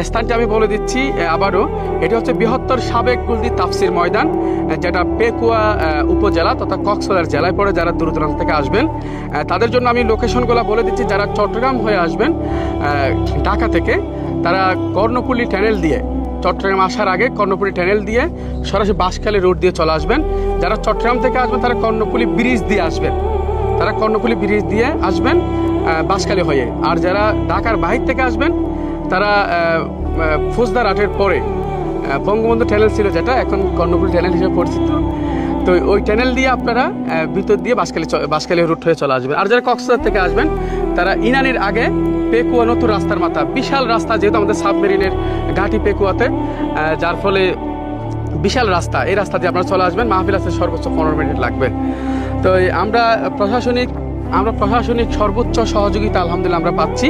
স্থানটি আমি বলে দিচ্ছি আবারও, এটি হচ্ছে বৃহত্তর সাবেক গুলদি তাফসির ময়দান, যেটা পেকুয়া উপজেলা তথা কক্সবাজার জেলায় পড়ে। যারা দূর দূরান্ত থেকে আসবেন তাদের জন্য আমি লোকেশনগুলো বলে দিচ্ছি। যারা চট্টগ্রাম হয়ে আসবেন ঢাকা থেকে, তারা কর্ণফুলী টানেল দিয়ে, চট্টগ্রাম আসার আগে কর্ণফুলী টানেল দিয়ে সরাসরি বাঁশখালী রোড দিয়ে চলে আসবেন। যারা চট্টগ্রাম থেকে আসবেন তারা কর্ণফুলী ব্রিজ দিয়ে আসবেন, বাঁশখালী হয়ে। আর যারা ঢাকার বাহির থেকে আসবেন তারা ফৌজদার হাটের পরে বঙ্গবন্ধু টানেল ছিল, যেটা এখন কর্ণফুলী টানেল হিসেবে পরিচিত, তো ওই টানেল দিয়ে আপনারা ভিতর দিয়ে বাঁশখালী রুট হয়ে চলে আসবেন। আর যারা কক্সবাজার থেকে আসবেন তারা ইনানির আগে পেকুয়া নতুন রাস্তার মাথা, বিশাল রাস্তা, যেহেতু আমাদের সাবমেরিনের ঘাঁটি পেকুয়াতে, যার ফলে বিশাল রাস্তা, এই রাস্তা দিয়ে আপনারা চলে আসবেন। মাহফিল আসতে সর্বোচ্চ 15 মিনিট লাগবে। তো আমরা প্রশাসনিক সর্বোচ্চ সহযোগিতা আলহামদুলিল্লাহ আমরা পাচ্ছি।